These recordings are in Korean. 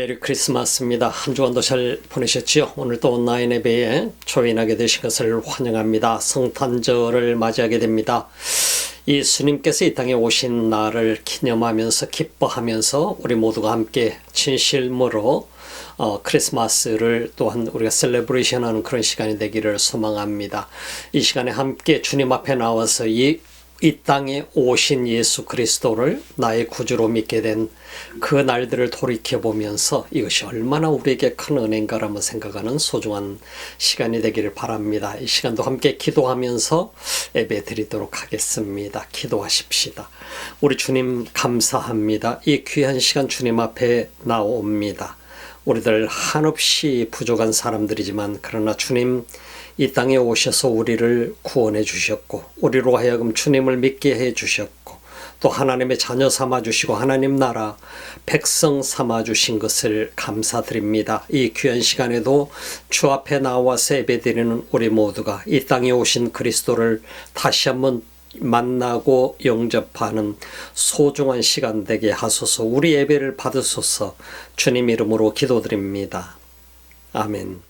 메리 크리스마스입니다. 한 주간도 잘 보내셨지요? 오늘 또 온라인 예배에 조인하게 되신 것을 환영합니다. 성탄절을 맞이하게 됩니다. 예수님께서 이 땅에 오신 날을 기념하면서 기뻐하면서 우리 모두가 함께 진실무로 크리스마스를 또한 우리가 셀레브레이션하는 그런 시간이 되기를 소망합니다. 이 시간에 함께 주님 앞에 나와서 이 땅에 오신 예수 그리스도를 나의 구주로 믿게 된 그 날들을 돌이켜보면서 이것이 얼마나 우리에게 큰 은혜인가라고 생각하는 소중한 시간이 되기를 바랍니다. 이 시간도 함께 기도하면서 예배 드리도록 하겠습니다. 기도하십시다. 우리 주님 감사합니다. 이 귀한 시간 주님 앞에 나옵니다. 우리들 한없이 부족한 사람들이지만 그러나 주님 이 땅에 오셔서 우리를 구원해 주셨고 우리로 하여금 주님을 믿게 해 주셨고 또 하나님의 자녀 삼아 주시고 하나님 나라 백성 삼아 주신 것을 감사드립니다. 이 귀한 시간에도 주 앞에 나와서 예배드리는 우리 모두가 이 땅에 오신 그리스도를 다시 한번 만나고 영접하는 소중한 시간 되게 하소서. 우리 예배를 받으소서. 주님 이름으로 기도드립니다. 아멘.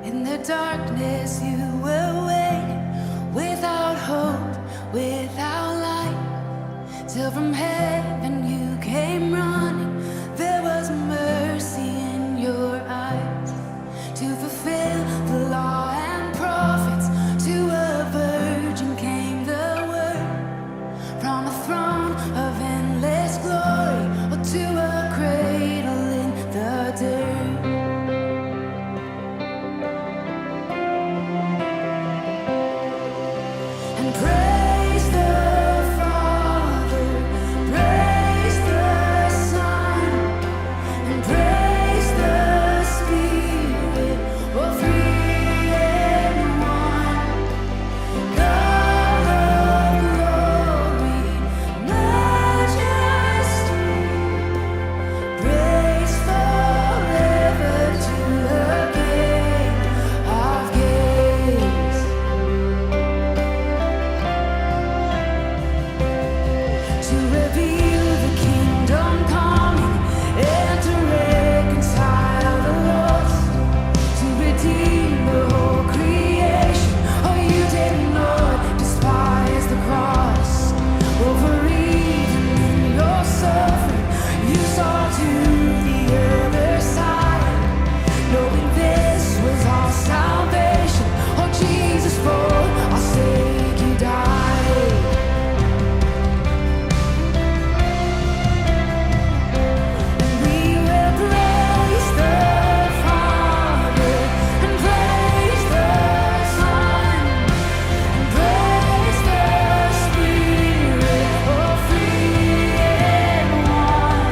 In the darkness you were waiting, without hope, without light, till from heaven you came running. There was mercy in your eyes to fulfill the law and prophets. To a virgin came the word from a throne of endless glory, or to a cradle in the dirt. Praise the Father, praise the Son, and praise the Spirit, all three in one. God of glory, majesty, praise forever to the King of Kings. To reveal the kingdom coming and to reconcile the lost, to redeem the whole creation. Oh, you did not despise the cross. Over even in your suffering, you saw to the other side, knowing this was our salvation. Oh, Jesus, for our sake you died. We will praise the Father and praise the Son and praise the Spirit, all three in one.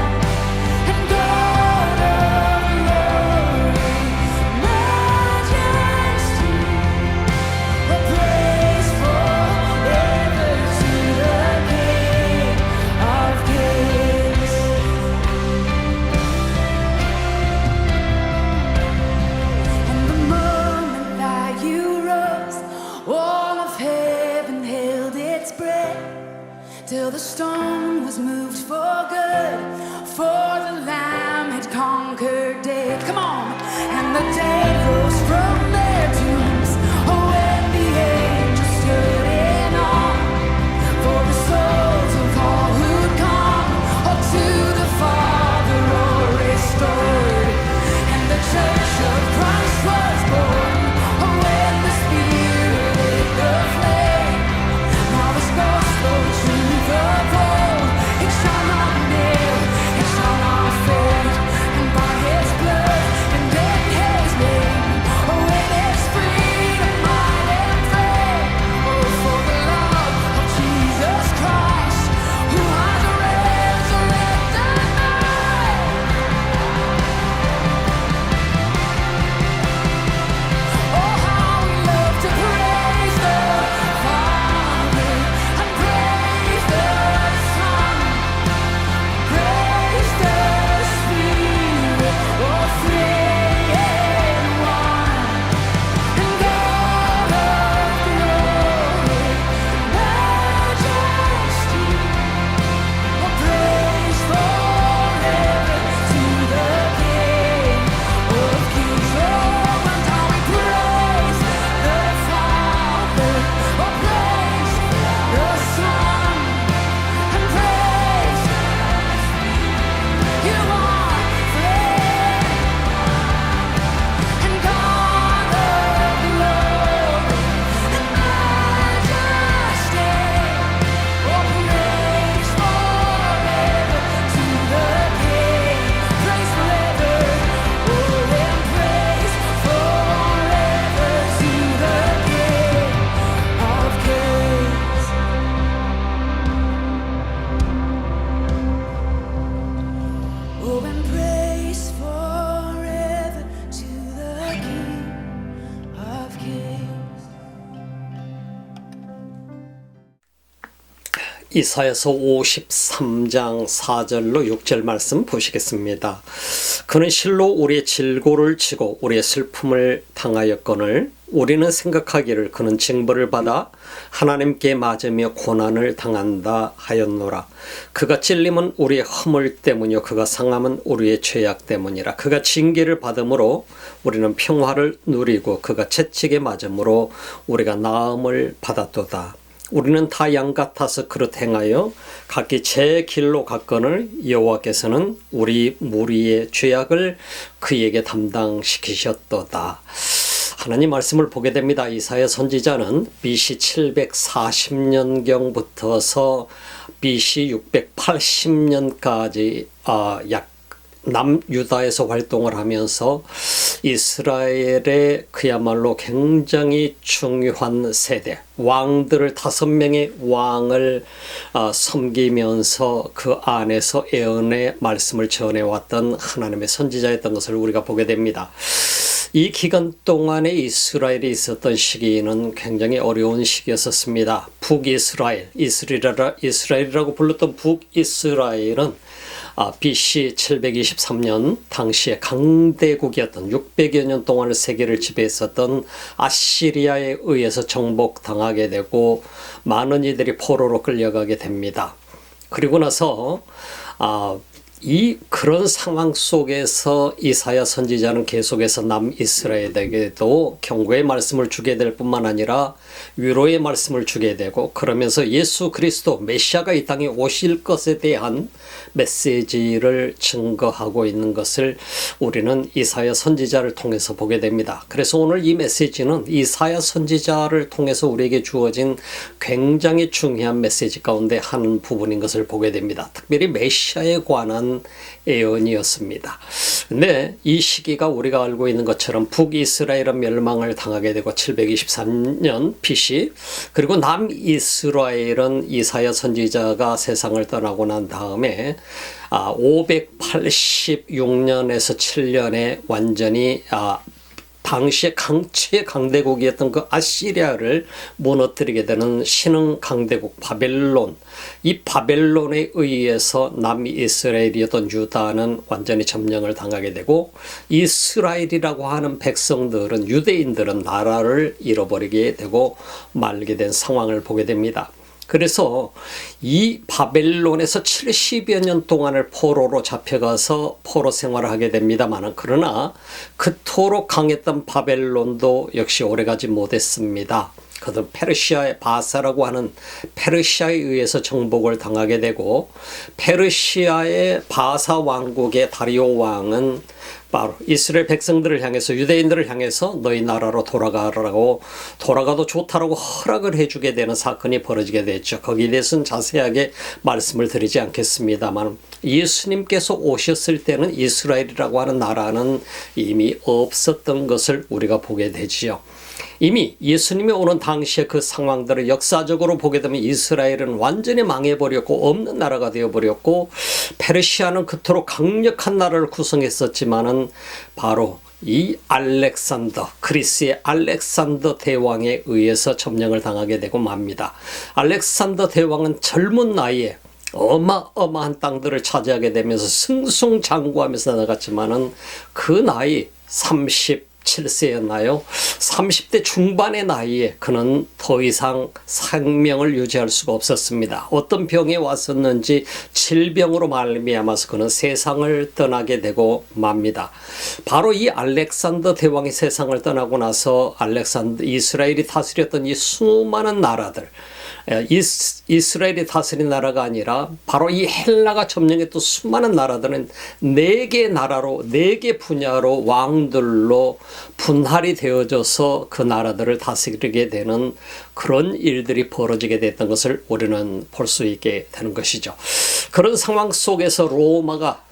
And God of glory, majesty, a praise forever to the King of Kings. And the moment that you rose, all of heaven held its breath, till the stone was moved for good, for the Lamb had conquered death. Come on! And the dead rose from their tombs, oh, when the angels stood in awe, for the souls of all who'd come, or to the Father or restored. And the church of Christ was born, oh, when the Spirit lit the flame. Now this gospel truth of old, it shall not nail, it shall not fade. And by His blood and in His name, oh, when 이사야서 53장 4절로 6절 말씀 보시겠습니다. 그는 실로 우리의 질고를 치고 우리의 슬픔을 당하였거늘 우리는 생각하기를 그는 징벌을 받아 하나님께 맞으며 고난을 당한다 하였노라. 그가 찔림은 우리의 허물 때문이요 그가 상함은 우리의 죄악 때문이라. 그가 징계를 받음으로 우리는 평화를 누리고 그가 채찍에 맞음으로 우리가 나음을 받았도다. 우리는 다 양 같아서 그릇 행하여 각기 제 길로 갔거늘 여호와께서는 우리 무리의 죄악을 그에게 담당시키셨도다. 하나님 말씀을 보게 됩니다. 이사야 선지자는 BC 740년경부터서 BC 680년까지 약 남유다에서 활동을 하면서 이스라엘의 그야말로 굉장히 중요한 세대, 왕들을 5명의 왕을 섬기면서 그 안에서 예언의 말씀을 전해왔던 하나님의 선지자였던 것을 우리가 보게 됩니다. 이 기간 동안에 이스라엘이 있었던 시기는 굉장히 어려운 시기였었습니다. 북이스라엘, 이스라엘이라고 불렀던 북이스라엘은 BC 723년 당시에 강대국이었던 600여 년 동안 세계를 지배했었던 아시리아에 의해서 정복당하게 되고 많은 이들이 포로로 끌려가게 됩니다. 그리고 나서 그런 상황 속에서 이사야 선지자는 계속해서 남이스라엘에게도 경고의 말씀을 주게 될 뿐만 아니라 위로의 말씀을 주게 되고 그러면서 예수 그리스도 메시아가 이 땅에 오실 것에 대한 메시지를 증거하고 있는 것을 우리는 이사야 선지자를 통해서 보게 됩니다. 그래서 오늘 이 메시지는 이사야 선지자를 통해서 우리에게 주어진 굉장히 중요한 메시지 가운데 한 부분인 것을 보게 됩니다. 특별히 메시아에 관한 예언이었습니다. 근데 이 시기가 우리가 알고 있는 것처럼 북이스라엘은 멸망을 당하게 되고 723년 BC, 그리고 남이스라엘은 이사야 선지자가 세상을 떠나고 난 다음에 586년에서 7년에 완전히 당시에 최강대국이었던 그 아시리아를 무너뜨리게 되는 신흥 강대국 바벨론, 이 바벨론에 의해서 남이스라엘이었던 유다는 완전히 점령을 당하게 되고 이스라엘이라고 하는 백성들은, 유대인들은 나라를 잃어버리게 되고 말게 된 상황을 보게 됩니다. 그래서 이 바벨론에서 70여 년 동안을 포로로 잡혀가서 포로 생활을 하게 됩니다만, 그러나 그토록 강했던 바벨론도 역시 오래가지 못했습니다. 그들 페르시아의 바사라고 하는 페르시아에 의해서 정복을 당하게 되고, 페르시아의 바사 왕국의 다리오 왕은 바로 이스라엘 백성들을 향해서, 유대인들을 향해서 너희 나라로 돌아가라고, 돌아가도 좋다라고 허락을 해주게 되는 사건이 벌어지게 됐죠. 거기에 대해서는 자세하게 말씀을 드리지 않겠습니다만, 예수님께서 오셨을 때는 이스라엘이라고 하는 나라는 이미 없었던 것을 우리가 보게 되지요. 이미 예수님이 오는 당시에 그 상황들을 역사적으로 보게 되면 이스라엘은 완전히 망해버렸고 없는 나라가 되어버렸고, 페르시아는 그토록 강력한 나라를 구성했었지만은 바로 이 알렉산더, 그리스의 알렉산더 대왕에 의해서 점령을 당하게 되고 맙니다. 알렉산더 대왕은 젊은 나이에 어마어마한 땅들을 차지하게 되면서 승승장구하면서 나갔지만은 그 나이 37세였나요? 30대 중반의 나이에 그는 더 이상 생명을 유지할 수가 없었습니다. 어떤 병에 왔었는지 질병으로 말미암아서 그는 세상을 떠나게 되고 맙니다. 바로 이 알렉산더 대왕이 세상을 떠나고 나서 이스라엘이 다스렸던 이 수많은 나라들, 이스라엘이 다스린 나라가 아니라 바로 이 헬라가 점령했던 수많은 나라들은 4개 나라로, 4개 분야로 왕들로 분할이 되어져서 그 나라들을 다스리게 되는 그런 일들이 벌어지게 됐던 것을 우리는 볼 수 있게 되는 것이죠. 그런 상황 속에서 로마가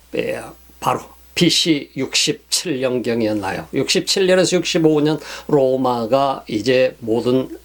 바로 BC 67년경이었나요? 67년에서 65년 로마가 이제 모든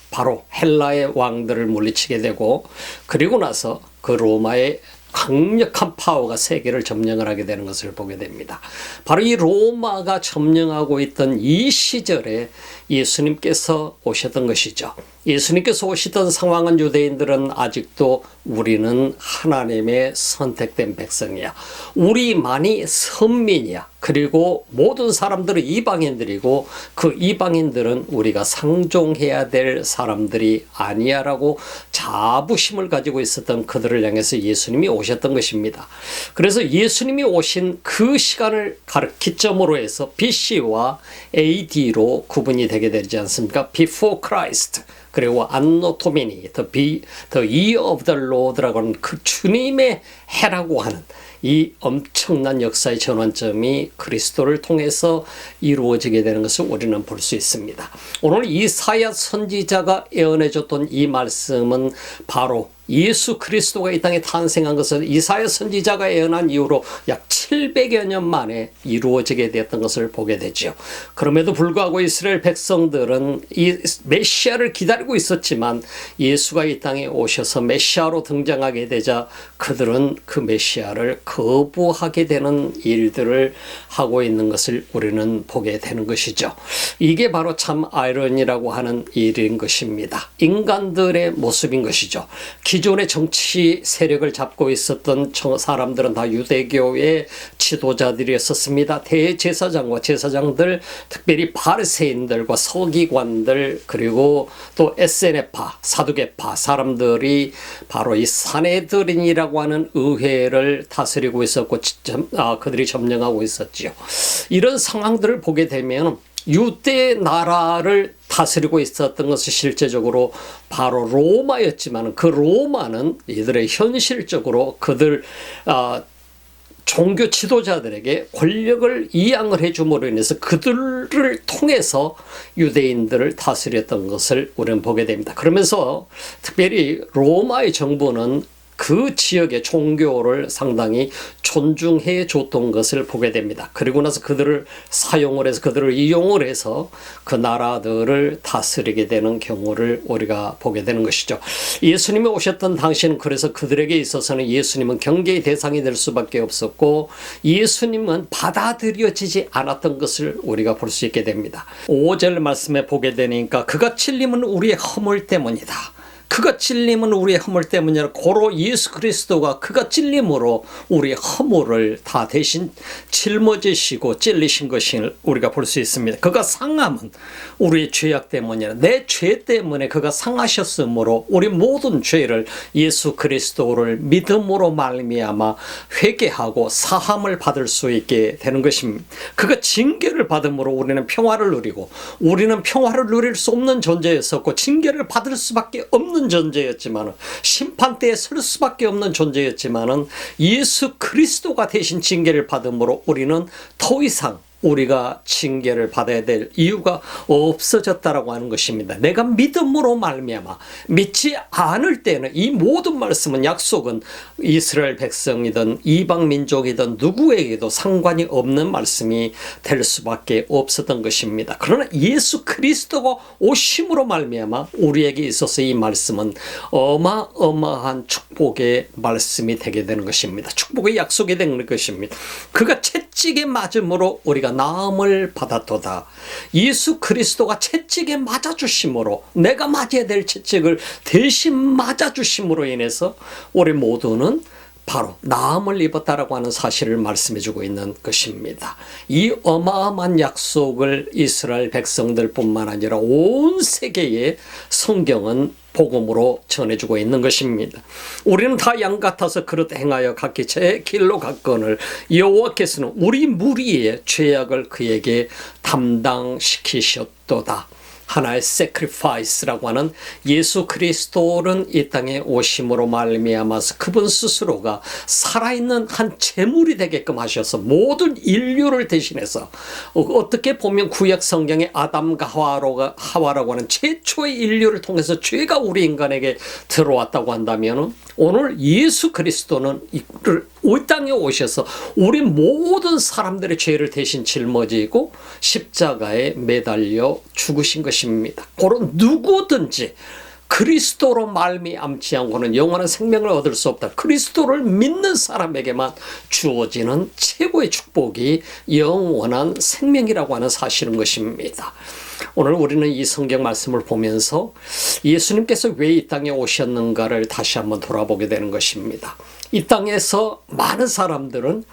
바로 헬라의 왕들을 물리치게 되고, 그리고 나서 그 로마의 강력한 파워가 세계를 점령을 하게 되는 것을 보게 됩니다. 바로 이 로마가 점령하고 있던 이 시절에 예수님께서 오셨던 것이죠. 예수님께서 오시던 상황은 유대인들은 아직도 우리는 하나님의 선택된 백성이야. 우리만이 선민이야. 그리고 모든 사람들은 이방인들이고 그 이방인들은 우리가 상종해야 될 사람들이 아니야 라고 자부심을 가지고 있었던 그들을 향해서 예수님이 오셨던 것입니다. 그래서 예수님이 오신 그 시간을 기점으로 해서 BC와 AD로 구분이 되게 되지 않습니까? Before Christ. 그리고 안노 도미니, the year of the Lord라고 하는 그 주님의 해라고 하는 이 엄청난 역사의 전환점이 그리스도를 통해서 이루어지게 되는 것을 우리는 볼 수 있습니다. 오늘 이사야 선지자가 예언해줬던 이 말씀은 바로 예수 그리스도가 이 땅에 탄생한 것은 이사야 선지자가 예언한 이후로 약 700여 년 만에 이루어지게 되었던 것을 보게 되죠. 그럼에도 불구하고 이스라엘 백성들은 이 메시아를 기다리고 있었지만 예수가 이 땅에 오셔서 메시아로 등장하게 되자 그들은 그 메시아를 거부하게 되는 일들을 하고 있는 것을 우리는 보게 되는 것이죠. 이게 바로 참 아이러니라고 하는 일인 것입니다. 인간들의 모습인 것이죠. 기존의 정치 세력을 잡고 있었던 사람들은 다 유대교의 지도자들이었습니다. 대제사장과 제사장들, 특별히 바리새인들과 서기관들, 그리고 또 에세네파, 사두개파 사람들이 바로 이 사네드린이라고 하는 의회를 다스리고 있었고 그들이 점령하고 있었지요. 이런 상황들을 보게 되면 유대 나라를 다스리고 있었던 것은 실제적으로 바로 로마였지만 그 로마는 이들의 현실적으로 그들 종교 지도자들에게 권력을 이양을 해줌으로 인해서 그들을 통해서 유대인들을 다스렸던 것을 우리는 보게 됩니다. 그러면서 특별히 로마의 정부는 그 지역의 종교를 상당히 존중해 줬던 것을 보게 됩니다. 그리고 나서 그들을 사용을 해서 그들을 이용을 해서 그 나라들을 다스리게 되는 경우를 우리가 보게 되는 것이죠. 예수님이 오셨던 당시는 그래서 그들에게 있어서는 예수님은 경계의 대상이 될 수밖에 없었고 예수님은 받아들여지지 않았던 것을 우리가 볼 수 있게 됩니다. 5절 말씀에 보게 되니까 그가 찔림은 우리의 허물 때문이다. 그가 찔림은 우리의 허물 때문이라. 고로 예수 그리스도가 그가 찔림으로 우리의 허물을 다 대신 짊어지시고 찔리신 것을 우리가 볼 수 있습니다. 그가 상함은 우리의 죄악 때문이라. 내 죄 때문에 그가 상하셨으므로 우리 모든 죄를 예수 그리스도를 믿음으로 말미암아 회개하고 사함을 받을 수 있게 되는 것입니다. 그가 징계를 받음으로 우리는 평화를 누리고, 우리는 평화를 누릴 수 없는 존재였었고 징계를 받을 수밖에 없는 존재였지만, 심판대에 설 수밖에 없는 존재였지만 예수 그리스도가 대신 징계를 받음으로 우리는 더 이상 우리가 징계를 받아야 될 이유가 없어졌다라고 하는 것입니다. 내가 믿음으로 말미암아, 믿지 않을 때는 이 모든 말씀은, 약속은 이스라엘 백성이든 이방 민족이든 누구에게도 상관이 없는 말씀이 될 수밖에 없었던 것입니다. 그러나 예수 그리스도가 오심으로 말미암아 우리에게 있어서 이 말씀은 어마어마한 축복의 말씀이 되게 되는 것입니다. 축복의 약속이 되는 것입니다. 그가 채찍에 맞음으로 우리가 나음을 받았도다. 예수 그리스도가 채찍에 맞아주심으로, 내가 맞아야 될 채찍을 대신 맞아주심으로 인해서 우리 모두는 바로 나음을 입었다라고 하는 사실을 말씀해주고 있는 것입니다. 이 어마어마한 약속을 이스라엘 백성들뿐만 아니라 온 세계에 성경은 복음으로 전해주고 있는 것입니다. 우리는 다 양 같아서 그릇 행하여 각기 제 길로 갔거늘 여호와께서는 우리 무리의 죄악을 그에게 담당시키셨도다. 하나의 sacrifice라고 하는 예수 그리스도는 이 땅에 오심으로 말미암아서 그분 스스로가 살아있는 한 제물이 되게끔 하셔서 모든 인류를 대신해서, 어떻게 보면 구약 성경의 아담과 하와라고 하는 최초의 인류를 통해서 죄가 우리 인간에게 들어왔다고 한다면, 오늘 예수 그리스도는 이 땅에 오셔서 우리 모든 사람들의 죄를 대신 짊어지고 십자가에 매달려 죽으신 것입니다. 그런 누구든지 그리스도로 말미암지 않고는 영원한 생명을 얻을 수 없다. 그리스도를 믿는 사람에게만 주어지는 최고의 축복이 영원한 생명이라고 하는 사실인 것입니다. 오늘 우리는 이 성경 말씀을 보면서 예수님께서 왜 이 땅에 오셨는가를 다시 한번 돌아보게 되는 것입니다. 이 땅에서 많은 사람들은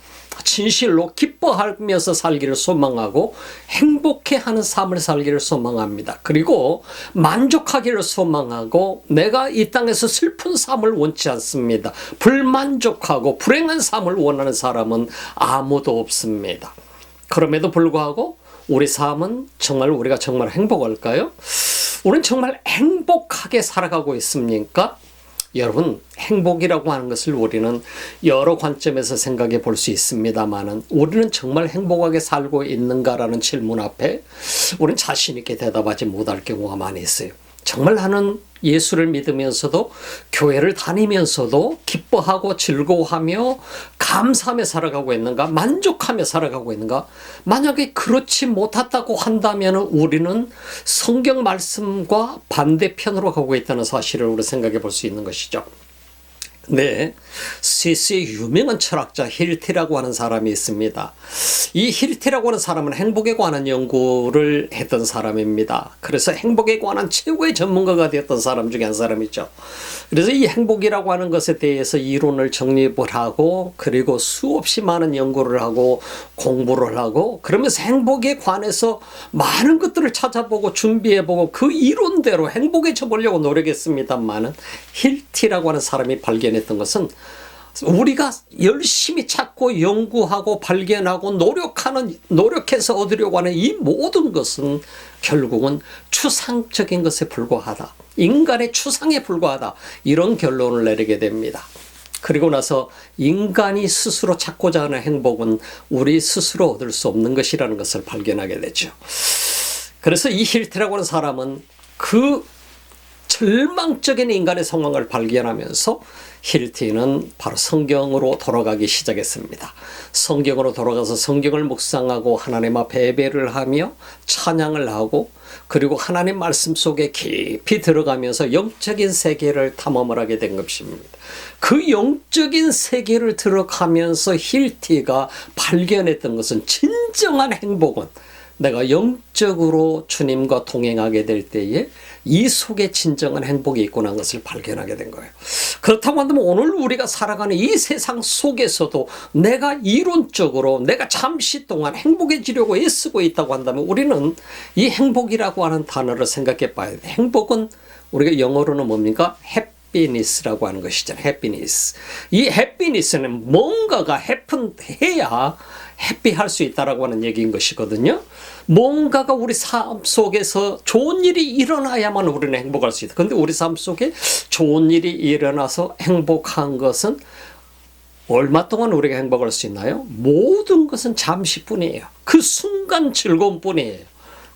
진실로 기뻐하면서 살기를 소망하고 행복해하는 삶을 살기를 소망합니다. 그리고 만족하기를 소망하고 내가 이 땅에서 슬픈 삶을 원치 않습니다. 불만족하고 불행한 삶을 원하는 사람은 아무도 없습니다. 그럼에도 불구하고 우리 삶은 정말 우리가 정말 행복할까요? 우리는 정말 행복하게 살아가고 있습니까? 여러분, 행복이라고 하는 것을 우리는 여러 관점에서 생각해 볼 수 있습니다만은 우리는 정말 행복하게 살고 있는가라는 질문 앞에 우리는 자신 있게 대답하지 못할 경우가 많이 있어요. 정말 나는 예수를 믿으면서도 교회를 다니면서도 기뻐하고 즐거워하며 감사하며 살아가고 있는가? 만족하며 살아가고 있는가? 만약에 그렇지 못했다고 한다면 우리는 성경 말씀과 반대편으로 가고 있다는 사실을 우리 생각해 볼 수 있는 것이죠. 네, 스위스의 유명한 철학자 힐티라고 하는 사람이 있습니다. 이 힐티라고 하는 사람은 행복에 관한 연구를 했던 사람입니다. 그래서 행복에 관한 최고의 전문가가 되었던 사람 중에 한 사람이죠. 그래서 이 행복이라고 하는 것에 대해서 이론을 정립을 하고 그리고 수없이 많은 연구를 하고 공부를 하고 그러면서 행복에 관해서 많은 것들을 찾아보고 준비해보고 그 이론대로 행복해져 보려고 노력했습니다만은 힐티라고 하는 사람이 발견했던 것은 우리가 열심히 찾고 연구하고 발견하고 노력해서 얻으려고 하는 이 모든 것은 결국은 추상적인 것에 불과하다. 인간의 추상에 불과하다. 이런 결론을 내리게 됩니다. 그리고 나서 인간이 스스로 찾고자 하는 행복은 우리 스스로 얻을 수 없는 것이라는 것을 발견하게 되죠. 그래서 이 힐트라고 하는 사람은 그 절망적인 인간의 상황을 발견하면서 힐티는 바로 성경으로 돌아가기 시작했습니다. 성경으로 돌아가서 성경을 묵상하고 하나님 앞에 예배를 하며 찬양을 하고 그리고 하나님 말씀 속에 깊이 들어가면서 영적인 세계를 탐험을 하게 된 것입니다. 그 영적인 세계를 들어가면서 힐티가 발견했던 것은 진정한 행복은 내가 영적으로 주님과 동행하게 될 때에 이 속에 진정한 행복이 있구나 하는 것을 발견하게 된 거예요. 그렇다고 한다면 오늘 우리가 살아가는 이 세상 속에서도 내가 이론적으로 내가 잠시 동안 행복해지려고 애쓰고 있다고 한다면 우리는 이 행복이라고 하는 단어를 생각해 봐야 돼요. 행복은 우리가 영어로는 뭡니까? 해피니스라고 하는 것이잖아요. 해피니스. 이 해피니스는 뭔가가 해야 해피할 수 있다라고 하는 얘기인 것이거든요. 뭔가가 우리 삶 속에서 좋은 일이 일어나야만 우리는 행복할 수 있다. 그런데 우리 삶 속에 좋은 일이 일어나서 행복한 것은 얼마 동안 우리가 행복할 수 있나요? 모든 것은 잠시뿐이에요. 그 순간 즐거움뿐이에요.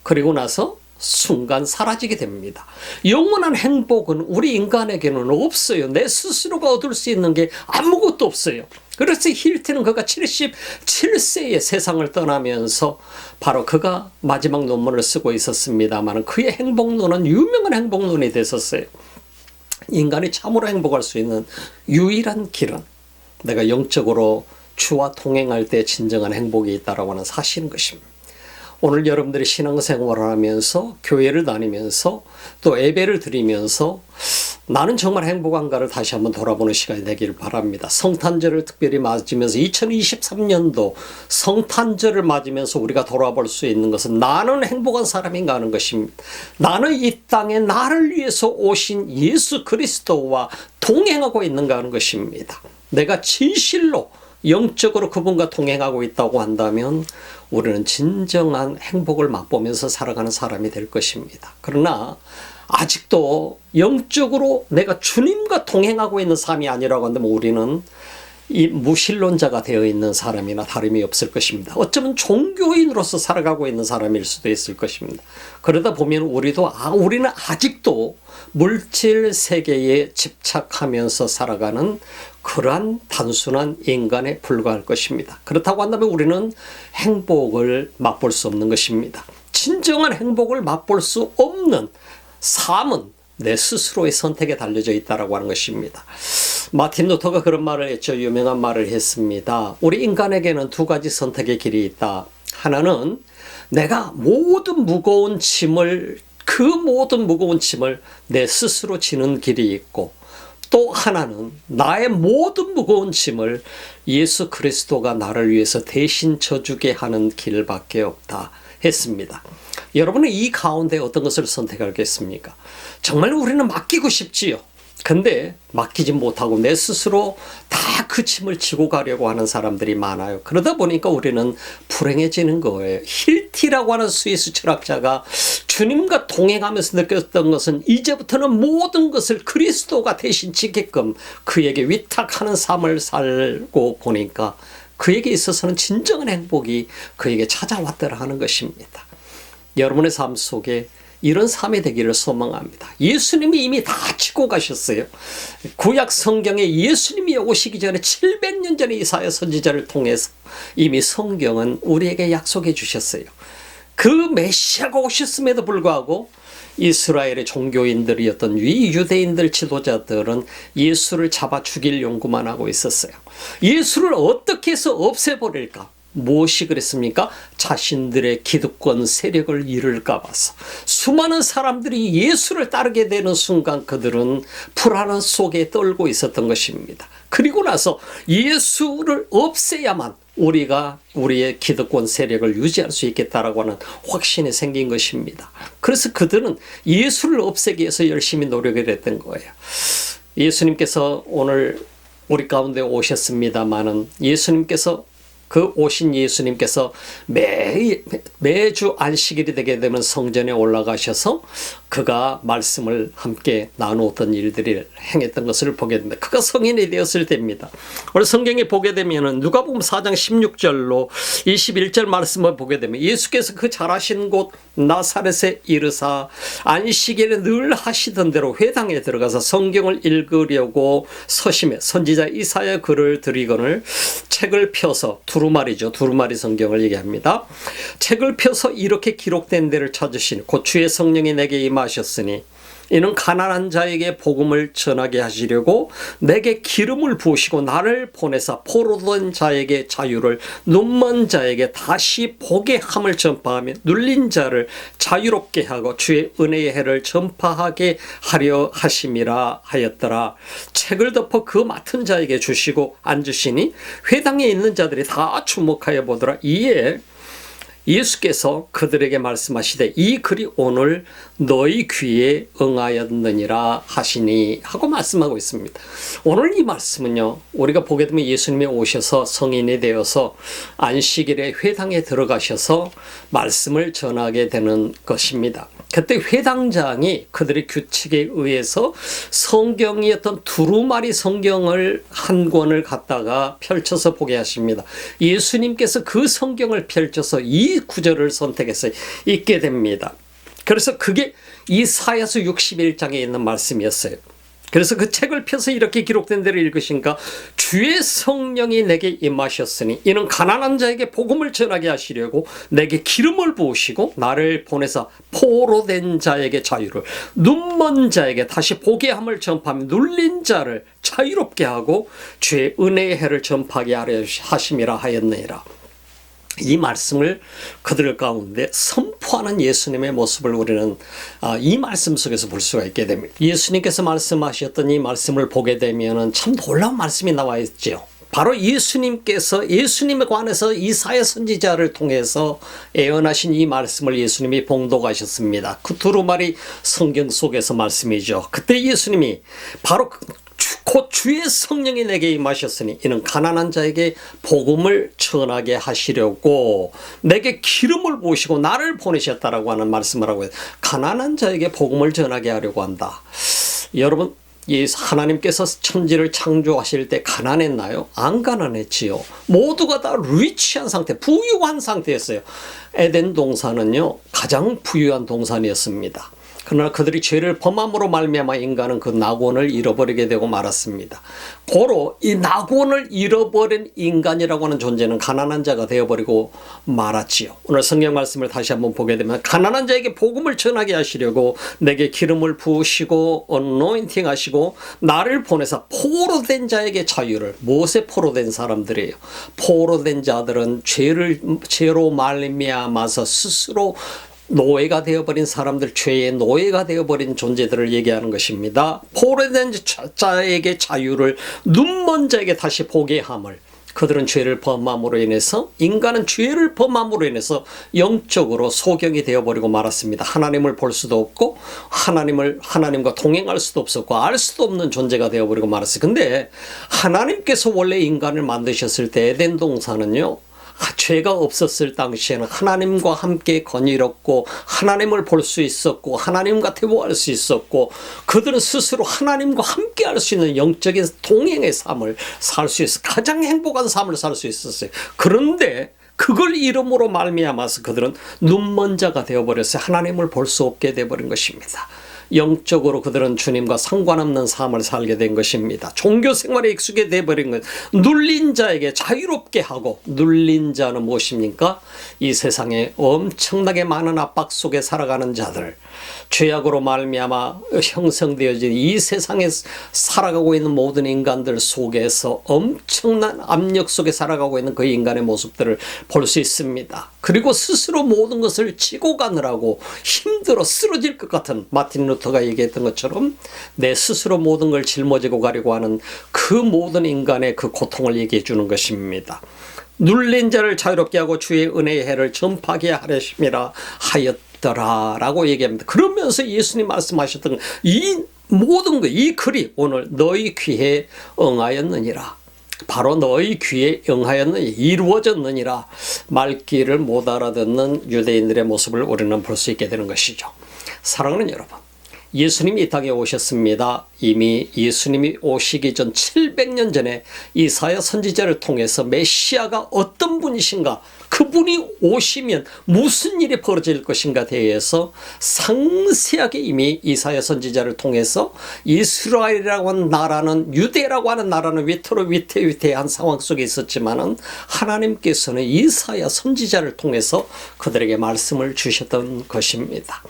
그리고 나서 순간 사라지게 됩니다. 영원한 행복은 우리 인간에게는 없어요. 내 스스로가 얻을 수 있는 게 아무것도 없어요. 그래서 힐트는 그가 77세에 세상을 떠나면서 바로 그가 마지막 논문을 쓰고 있었습니다만 그의 행복론은 유명한 행복론이 됐었어요. 인간이 참으로 행복할 수 있는 유일한 길은 내가 영적으로 주와 동행할 때 진정한 행복이 있다라고 하는 사실인 것입니다. 오늘 여러분들이 신앙생활을 하면서 교회를 다니면서 또 예배를 드리면서 나는 정말 행복한가를 다시 한번 돌아보는 시간이 되기를 바랍니다. 성탄절을 특별히 맞으면서 2023년도 성탄절을 맞으면서 우리가 돌아볼 수 있는 것은 나는 행복한 사람인가 하는 것입니다. 나는 이 땅에 나를 위해서 오신 예수 그리스도와 동행하고 있는가 하는 것입니다. 내가 진실로 영적으로 그분과 동행하고 있다고 한다면 우리는 진정한 행복을 맛보면서 살아가는 사람이 될 것입니다. 그러나 아직도 영적으로 내가 주님과 동행하고 있는 삶이 아니라고 한다면 우리는 이 무신론자가 되어 있는 사람이나 다름이 없을 것입니다. 어쩌면 종교인으로서 살아가고 있는 사람일 수도 있을 것입니다. 그러다 보면 우리는 아직도 물질 세계에 집착하면서 살아가는 그러한 단순한 인간에 불과할 것입니다. 그렇다고 한다면 우리는 행복을 맛볼 수 없는 것입니다. 진정한 행복을 맛볼 수 없는 삶은 내 스스로의 선택에 달려져 있다라고 하는 것입니다. 마틴 루터가 그런 말을 했죠. 유명한 말을 했습니다. 우리 인간에게는 두 가지 선택의 길이 있다. 하나는 내가 모든 무거운 짐을 그 모든 무거운 짐을 내 스스로 지는 길이 있고 또 하나는 나의 모든 무거운 짐을 예수 그리스도가 나를 위해서 대신 져주게 하는 길밖에 없다 했습니다. 여러분은 이 가운데 어떤 것을 선택하겠습니까? 정말 우리는 맡기고 싶지요. 근데 맡기지 못하고 내 스스로 다 그 짐을 지고 가려고 하는 사람들이 많아요. 그러다 보니까 우리는 불행해지는 거예요. 힐티라고 하는 스위스 철학자가 주님과 동행하면서 느꼈던 것은 이제부터는 모든 것을 그리스도가 대신 지게끔 그에게 위탁하는 삶을 살고 보니까 그에게 있어서는 진정한 행복이 그에게 찾아왔더라 하는 것입니다. 여러분의 삶 속에 이런 삶이 되기를 소망합니다. 예수님이 이미 다 지고 가셨어요. 구약 성경에 예수님이 오시기 전에 700년 전에 이사야 선지자를 통해서 이미 성경은 우리에게 약속해 주셨어요. 그 메시아가 오셨음에도 불구하고 이스라엘의 종교인들이었던 위 유대인들 지도자들은 예수를 잡아 죽일 연구만 하고 있었어요. 예수를 어떻게 해서 없애버릴까? 무엇이 그랬습니까? 자신들의 기득권 세력을 잃을까 봐서 수많은 사람들이 예수를 따르게 되는 순간 그들은 불안한 속에 떨고 있었던 것입니다. 그리고 나서 예수를 없애야만 우리가 우리의 기득권 세력을 유지할 수 있겠다라고 하는 확신이 생긴 것입니다. 그래서 그들은 예수를 없애기 위해서 열심히 노력을 했던 거예요. 예수님께서 오늘 우리 가운데 오셨습니다마는 예수님께서 그 오신 예수님께서 매주 안식일이 되게 되면 성전에 올라가셔서 그가 말씀을 함께 나누었던 일들을 행했던 것을 보게 됩니다. 그가 성인이 되었을 때입니다. 오늘 성경에 보게 되면 누가복음 4장 16절로 21절 말씀을 보게 되면 예수께서 그 자라신 곳 나사렛에 이르사 안식일에 늘 하시던 대로 회당에 들어가서 성경을 읽으려고 서심해 선지자 이사야 글을 들이거늘 책을 펴서 두루마리죠. 두루마리 성경을 얘기합니다. 책을 펴서 이렇게 기록된 데를 찾으시니 곧 주의 성령이 내게 임하셨으니 이는 가난한 자에게 복음을 전하게 하시려고 내게 기름을 부으시고 나를 보내사 포로된 자에게 자유를 눈먼 자에게 다시 보게 함을 전파하며 눌린 자를 자유롭게 하고 주의 은혜의 해를 전파하게 하려 하심이라 하였더라. 책을 덮어 그 맡은 자에게 주시고 앉으시니 회당에 있는 자들이 다 주목하여 보더라. 이에 예수께서 그들에게 말씀하시되 이 글이 오늘 너희 귀에 응하였느니라 하시니 하고 말씀하고 있습니다. 오늘 이 말씀은요, 우리가 보게 되면 예수님이 오셔서 성인이 되어서 안식일에 회당에 들어가셔서 말씀을 전하게 되는 것입니다. 그때 회당장이 그들의 규칙에 의해서 성경이었던 두루마리 성경을 한 권을 갖다가 펼쳐서 보게 하십니다. 예수님께서 그 성경을 펼쳐서 이 구절을 선택해서 읽게 됩니다. 그래서 그게 이사야서 61장에 있는 말씀이었어요. 그래서 그 책을 펴서 이렇게 기록된 대로 읽으신가 주의 성령이 내게 임하셨으니 이는 가난한 자에게 복음을 전하게 하시려고 내게 기름을 부으시고 나를 보내사 포로된 자에게 자유를 눈먼 자에게 다시 보게 함을 전파하며 눌린 자를 자유롭게 하고 주의 은혜의 해를 전파하게 하려 하심이라 하였느니라. 이 말씀을 그들 가운데 선포하는 예수님의 모습을 우리는 이 말씀 속에서 볼 수가 있게 됩니다. 예수님께서 말씀하셨던 이 말씀을 보게 되면 참 놀라운 말씀이 나와 있죠. 바로 예수님께서 예수님에 관해서 이사야 선지자를 통해서 예언하신 이 말씀을 예수님이 봉독하셨습니다. 그 두루마리 성경 속에서 말씀이죠. 그때 예수님이 바로 곧 주의 성령이 내게 임하셨으니 이는 가난한 자에게 복음을 전하게 하시려고 내게 기름을 부으시고 나를 보내셨다라고 하는 말씀을 하고 가난한 자에게 복음을 전하게 하려고 한다. 여러분, 하나님께서 천지를 창조하실 때 가난했나요? 안 가난했지요. 모두가 다 리치한 상태, 부유한 상태였어요. 에덴 동산은요 가장 부유한 동산이었습니다. 그러나 그들이 죄를 범함으로 말미암아 인간은 그 낙원을 잃어버리게 되고 말았습니다. 고로 이 낙원을 잃어버린 인간이라고 하는 존재는 가난한 자가 되어버리고 말았지요. 오늘 성경 말씀을 다시 한번 보게 되면 가난한 자에게 복음을 전하게 하시려고 내게 기름을 부으시고 어노인팅 하시고 나를 보내사 포로된 자에게 자유를. 무엇에 포로된 사람들이에요? 포로된 자들은 죄로 말미암아서 스스로 노예가 되어버린 사람들, 죄의 노예가 되어버린 존재들을 얘기하는 것입니다. 포로된 자에게 자유를, 눈먼 자에게 다시 보게 함을. 그들은 죄를 범함으로 인해서, 인간은 죄를 범함으로 인해서 영적으로 소경이 되어버리고 말았습니다. 하나님을 볼 수도 없고 하나님과 동행할 수도 없었고 알 수도 없는 존재가 되어버리고 말았어요. 근데 하나님께서 원래 인간을 만드셨을 때 에덴 동산은요, 죄가 없었을 당시에는 하나님과 함께 건의롭고 하나님을 볼 수 있었고 하나님과 대화할 수 있었고 그들은 스스로 하나님과 함께 할 수 있는 영적인 동행의 삶을 살 수 있었어요. 가장 행복한 삶을 살 수 있었어요. 그런데 그걸 이름으로 말미암아서 그들은 눈먼 자가 되어버렸어요. 하나님을 볼 수 없게 되어버린 것입니다. 영적으로 그들은 주님과 상관없는 삶을 살게 된 것입니다. 종교 생활에 익숙해 되어버린 것. 눌린 자에게 자유롭게 하고, 눌린 자는 무엇입니까? 이 세상에 엄청나게 많은 압박 속에 살아가는 자들, 죄악으로 말미암아 형성되어진 이 세상에 살아가고 있는 모든 인간들 속에서 엄청난 압력 속에 살아가고 있는 그 인간의 모습들을 볼 수 있습니다. 그리고 스스로 모든 것을 지고 가느라고 힘들어 쓰러질 것 같은, 마틴 루터가 얘기했던 것처럼 내 스스로 모든 걸 짊어지고 가려고 하는 그 모든 인간의 그 고통을 얘기해 주는 것입니다. 눌린 자를 자유롭게 하고 주의 은혜의 해를 전파하게 하려심이라 하였더라라고 얘기합니다. 그러면서 예수님 말씀하셨던 이 모든 것, 이 글이 오늘 너희 귀에 응하였느니라. 바로 너희 귀에 응하였느니, 이루어졌느니라. 말귀를 못 알아듣는 유대인들의 모습을 우리는 볼 수 있게 되는 것이죠. 사랑하는 여러분, 예수님이 이 땅에 오셨습니다. 이미 예수님이 오시기 전 700년 전에 이사야 선지자를 통해서 메시아가 어떤 분이신가, 그분이 오시면 무슨 일이 벌어질 것인가 대해서 상세하게 이미 이사야 선지자를 통해서 이스라엘이라고 하는 나라는, 유대라고 하는 나라는 위태위태한 상황 속에 있었지만은 하나님께서는 이사야 선지자를 통해서 그들에게 말씀을 주셨던 것입니다.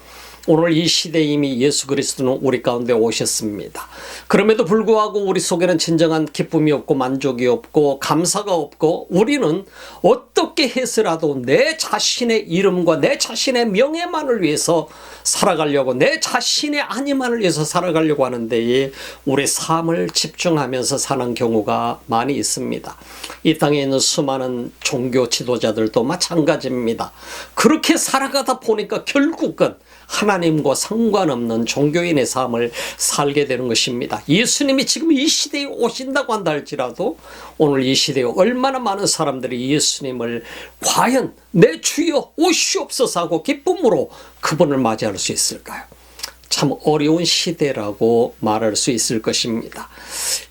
오늘 이 시대에 이미 예수 그리스도는 우리 가운데 오셨습니다. 그럼에도 불구하고 우리 속에는 진정한 기쁨이 없고 만족이 없고 감사가 없고, 우리는 어떻게 해서라도 내 자신의 이름과 내 자신의 명예만을 위해서 살아가려고, 내 자신의 안위만을 위해서 살아가려고 하는데 우리 삶을 집중하면서 사는 경우가 많이 있습니다. 이 땅에 있는 수많은 종교 지도자들도 마찬가지입니다. 그렇게 살아가다 보니까 결국은 하나님과 상관없는 종교인의 삶을 살게 되는 것입니다. 예수님이 지금 이 시대에 오신다고 한다 할지라도 오늘 이 시대에 얼마나 많은 사람들이 예수님을 과연 내 주여 오시옵소서 하고 기쁨으로 그분을 맞이할 수 있을까요? 참 어려운 시대라고 말할 수 있을 것입니다.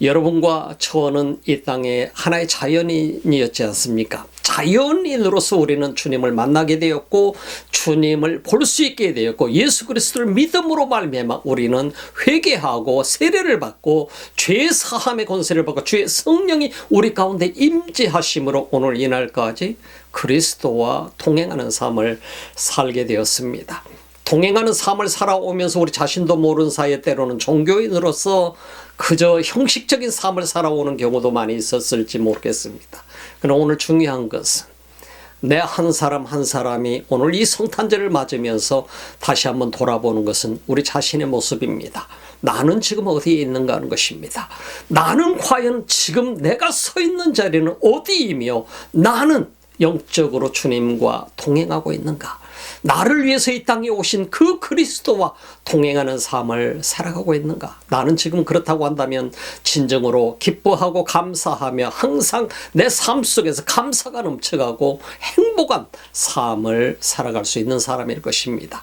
여러분과 저는 이 땅에 하나의 자연인이었지 않습니까? 자연인으로서 우리는 주님을 만나게 되었고 주님을 볼 수 있게 되었고 예수 그리스도를 믿음으로 말미암아 우리는 회개하고 세례를 받고 죄 사함의 권세를 받고 주의 성령이 우리 가운데 임재하심으로 오늘 이날까지 그리스도와 동행하는 삶을 살게 되었습니다. 동행하는 삶을 살아오면서 우리 자신도 모르는 사이에 때로는 종교인으로서 그저 형식적인 삶을 살아오는 경우도 많이 있었을지 모르겠습니다. 그러나 오늘 중요한 것은 내 한 사람 한 사람이 오늘 이 성탄절을 맞으면서 다시 한번 돌아보는 것은 우리 자신의 모습입니다. 나는 지금 어디에 있는가 하는 것입니다. 나는 과연 지금 내가 서 있는 자리는 어디이며 나는 영적으로 주님과 동행하고 있는가? 나를 위해서 이 땅에 오신 그 그리스도와 동행하는 삶을 살아가고 있는가? 나는 지금 그렇다고 한다면 진정으로 기뻐하고 감사하며 항상 내 삶 속에서 감사가 넘쳐가고 행복한 삶을 살아갈 수 있는 사람일 것입니다.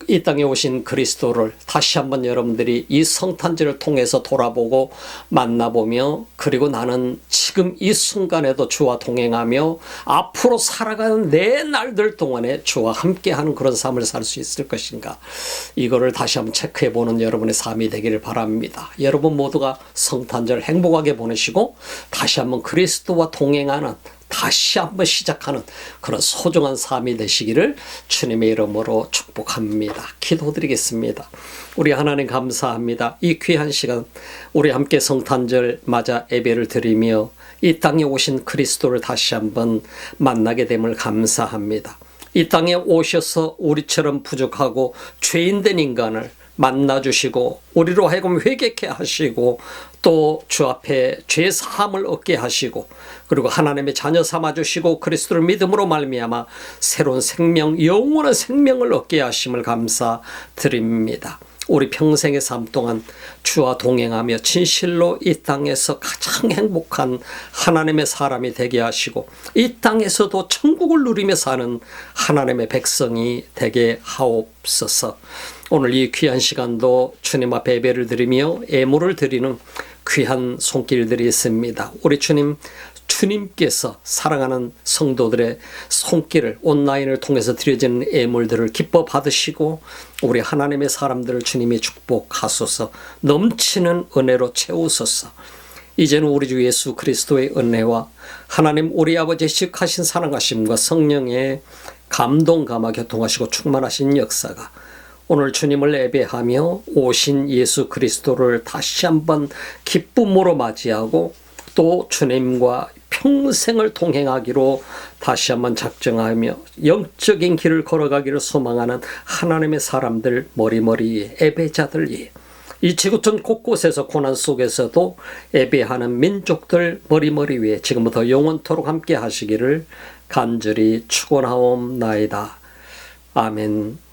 이 땅에 오신 그리스도를 다시 한번 여러분들이 이 성탄절을 통해서 돌아보고 만나보며, 그리고 나는 지금 이 순간에도 주와 동행하며 앞으로 살아가는 내 날들 동안에 주와 주와 함께하는 그런 삶을 살 수 있을 것인가, 이거를 다시 한번 체크해보는 여러분의 삶이 되기를 바랍니다. 여러분 모두가 성탄절 행복하게 보내시고 다시 한번 그리스도와 동행하는, 다시 한번 시작하는 그런 소중한 삶이 되시기를 주님의 이름으로 축복합니다. 기도드리겠습니다. 우리 하나님 감사합니다. 이 귀한 시간 우리 함께 성탄절 맞아 예배를 드리며 이 땅에 오신 그리스도를 다시 한번 만나게 됨을 감사합니다. 이 땅에 오셔서 우리처럼 부족하고 죄인된 인간을 만나주시고 우리로 하여금 회개케 하시고 또 주 앞에 죄 사함을 얻게 하시고 그리고 하나님의 자녀 삼아주시고 그리스도를 믿음으로 말미암아 새로운 생명, 영원한 생명을 얻게 하심을 감사드립니다. 우리 평생의 삶 동안 주와 동행하며 진실로 이 땅에서 가장 행복한 하나님의 사람이 되게 하시고 이 땅에서도 천국을 누리며 사는 하나님의 백성이 되게 하옵소서. 오늘 이 귀한 시간도 주님 앞에 예배를 드리며 예물을 드리는 귀한 손길들이 있습니다. 우리 주님께서 사랑하는 성도들의 손길을 온라인을 통해서 드려지는 예물들을 기뻐 받으시고 우리 하나님의 사람들을 주님이 축복하소서. 넘치는 은혜로 채우소서. 이제는 우리 주 예수 그리스도의 은혜와 하나님 우리 아버지 시크하신 사랑하심과 성령의 감동 감화 교통하시고 충만하신 역사가 오늘 주님을 예배하며 오신 예수 그리스도를 다시 한번 기쁨으로 맞이하고 또 주님과 평생을 동행하기로 다시 한번 작정하며 영적인 길을 걸어가기를 소망하는 하나님의 사람들 머리머리 예배자들 위해 이 지구촌 곳곳에서 고난 속에서도 예배하는 민족들 머리머리 위에 지금부터 영원토록 함께 하시기를 간절히 축원하옵나이다. 아멘.